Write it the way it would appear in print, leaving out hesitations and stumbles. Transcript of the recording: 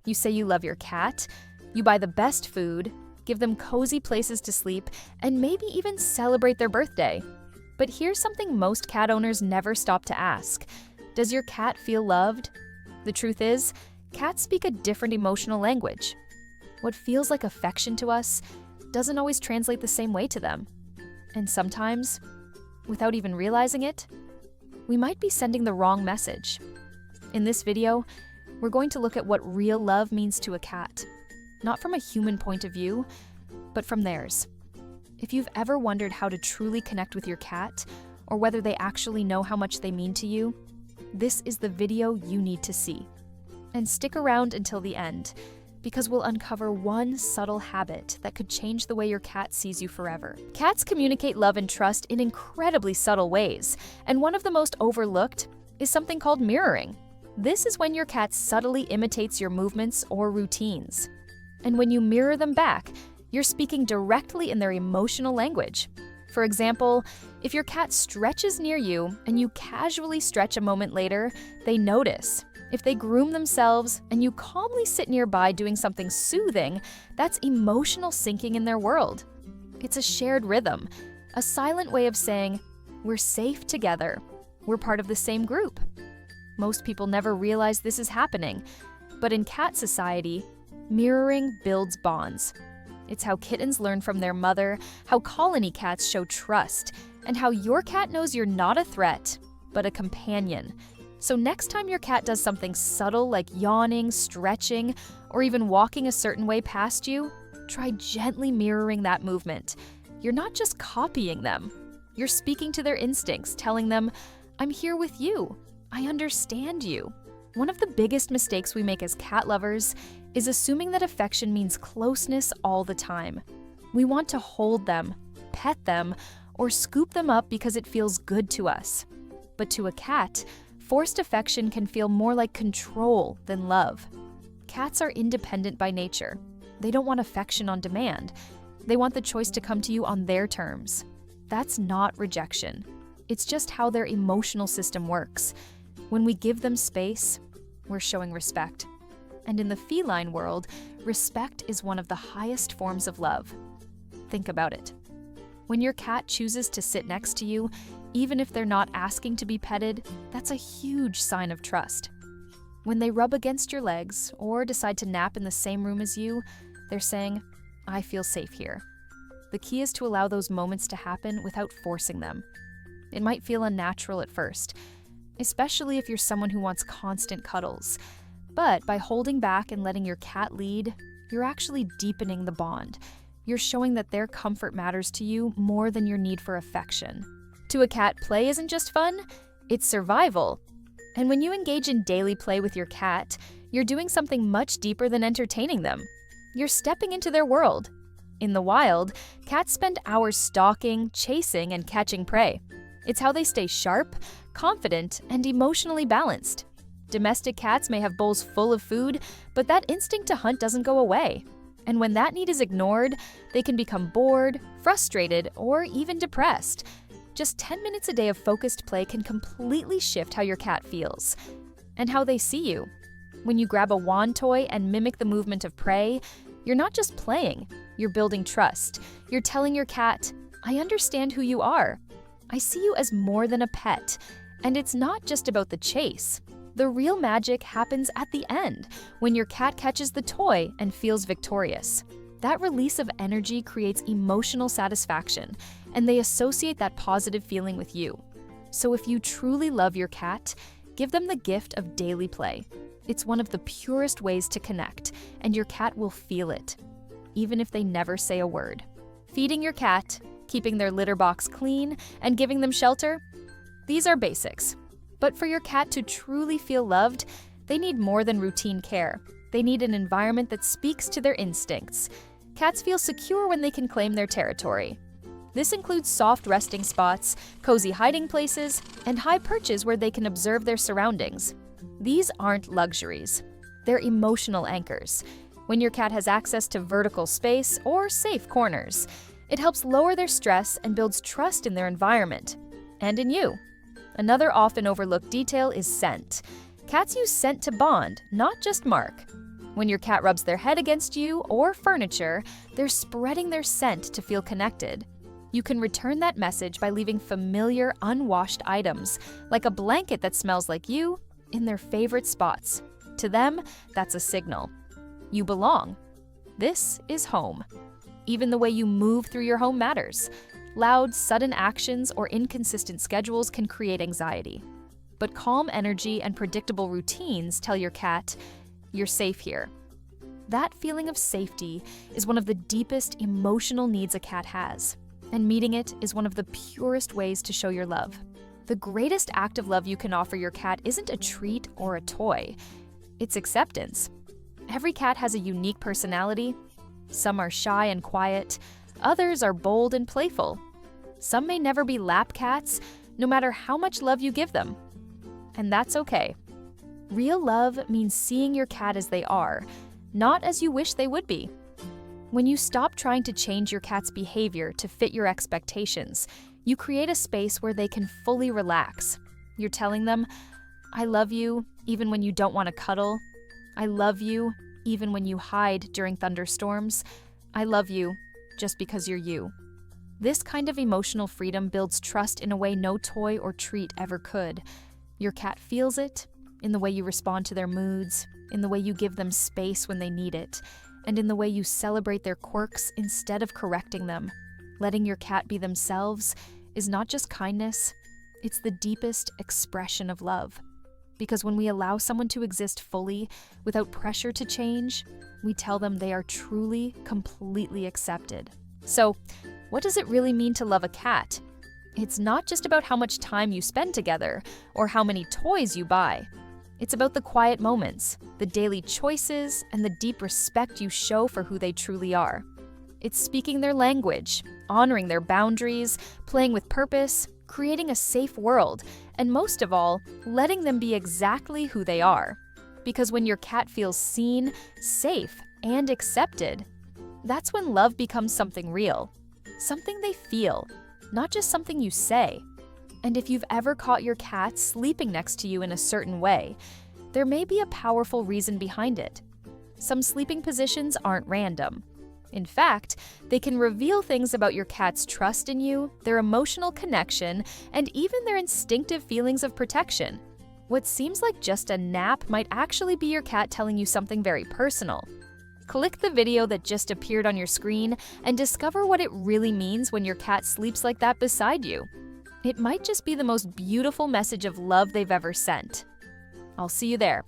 You say you love your cat, you buy the best food, give them cozy places to sleep, and maybe even celebrate their birthday. But here's something most cat owners never stop to ask. Does your cat feel loved? The truth is, cats speak a different emotional language. What feels like affection to us doesn't always translate the same way to them. And sometimes, without even realizing it, we might be sending the wrong message. In this video, we're going to look at what real love means to a cat, not from a human point of view, but from theirs. If you've ever wondered how to truly connect with your cat, or whether they actually know how much they mean to you, this is the video you need to see. And stick around until the end, because we'll uncover one subtle habit that could change the way your cat sees you forever. Cats communicate love and trust in incredibly subtle ways, and one of the most overlooked is something called mirroring. This is when your cat subtly imitates your movements or routines. And when you mirror them back, you're speaking directly in their emotional language. For example, if your cat stretches near you and you casually stretch a moment later, they notice. If they groom themselves and you calmly sit nearby doing something soothing, that's emotional syncing in their world. It's a shared rhythm, a silent way of saying, we're safe together, we're part of the same group. Most people never realize this is happening, but in cat society, mirroring builds bonds. It's how kittens learn from their mother, how colony cats show trust, and how your cat knows you're not a threat, but a companion. So next time your cat does something subtle like yawning, stretching, or even walking a certain way past you, try gently mirroring that movement. You're not just copying them. You're speaking to their instincts, telling them, I'm here with you. I understand you. One of the biggest mistakes we make as cat lovers is assuming that affection means closeness all the time. We want to hold them, pet them, or scoop them up because it feels good to us. But to a cat, forced affection can feel more like control than love. Cats are independent by nature. They don't want affection on demand. They want the choice to come to you on their terms. That's not rejection. It's just how their emotional system works. When we give them space, we're showing respect. And in the feline world, respect is one of the highest forms of love. Think about it. When your cat chooses to sit next to you, even if they're not asking to be petted, that's a huge sign of trust. When they rub against your legs or decide to nap in the same room as you, they're saying, I feel safe here. The key is to allow those moments to happen without forcing them. It might feel unnatural at first, especially if you're someone who wants constant cuddles. But by holding back and letting your cat lead, you're actually deepening the bond. You're showing that their comfort matters to you more than your need for affection. To a cat, play isn't just fun, it's survival. And when you engage in daily play with your cat, you're doing something much deeper than entertaining them. You're stepping into their world. In the wild, cats spend hours stalking, chasing, and catching prey. It's how they stay sharp, confident, and emotionally balanced. Domestic cats may have bowls full of food, but that instinct to hunt doesn't go away. And when that need is ignored, they can become bored, frustrated, or even depressed. Just 10 minutes a day of focused play can completely shift how your cat feels and how they see you. When you grab a wand toy and mimic the movement of prey, you're not just playing, you're building trust. You're telling your cat, I understand who you are. I see you as more than a pet. And it's not just about the chase. The real magic happens at the end, when your cat catches the toy and feels victorious. That release of energy creates emotional satisfaction, and they associate that positive feeling with you. So if you truly love your cat, give them the gift of daily play. It's one of the purest ways to connect, and your cat will feel it, even if they never say a word. Feeding your cat, keeping their litter box clean, and giving them shelter, these are basics. But for your cat to truly feel loved, they need more than routine care. They need an environment that speaks to their instincts. Cats feel secure when they can claim their territory. This includes soft resting spots, cozy hiding places, and high perches where they can observe their surroundings. These aren't luxuries. They're emotional anchors. When your cat has access to vertical space or safe corners, it helps lower their stress and builds trust in their environment and in you. Another often overlooked detail is scent. Cats use scent to bond, not just mark. When your cat rubs their head against you or furniture, they're spreading their scent to feel connected. You can return that message by leaving familiar, unwashed items, like a blanket that smells like you, in their favorite spots. To them, that's a signal. You belong. This is home. Even the way you move through your home matters. Loud, sudden actions or inconsistent schedules can create anxiety. But calm energy and predictable routines tell your cat, you're safe here. That feeling of safety is one of the deepest emotional needs a cat has, and meeting it is one of the purest ways to show your love. The greatest act of love you can offer your cat isn't a treat or a toy, it's acceptance. Every cat has a unique personality. Some are shy and quiet, others are bold and playful. Some may never be lap cats, no matter how much love you give them. And that's okay. Real love means seeing your cat as they are, not as you wish they would be. When you stop trying to change your cat's behavior to fit your expectations, you create a space where they can fully relax. You're telling them, I love you even when you don't want to cuddle. I love you even when you hide during thunderstorms. I love you just because you're you. This kind of emotional freedom builds trust in a way no toy or treat ever could. Your cat feels it in the way you respond to their moods, in the way you give them space when they need it, and in the way you celebrate their quirks instead of correcting them. Letting your cat be themselves is not just kindness, it's the deepest expression of love. Because when we allow someone to exist fully, without pressure to change, we tell them they are truly, completely accepted. So, what does it really mean to love a cat? It's not just about how much time you spend together or how many toys you buy. It's about the quiet moments, the daily choices, and the deep respect you show for who they truly are. It's speaking their language, honoring their boundaries, playing with purpose, creating a safe world, and most of all, letting them be exactly who they are. Because when your cat feels seen, safe, and accepted, that's when love becomes something real. Something they feel, not just something you say. And if you've ever caught your cat sleeping next to you in a certain way, there may be a powerful reason behind it. Some sleeping positions aren't random. In fact, they can reveal things about your cat's trust in you, their emotional connection, and even their instinctive feelings of protection. What seems like just a nap might actually be your cat telling you something very personal. Click the video that just appeared on your screen and discover what it really means when your cat sleeps like that beside you. It might just be the most beautiful message of love they've ever sent. I'll see you there.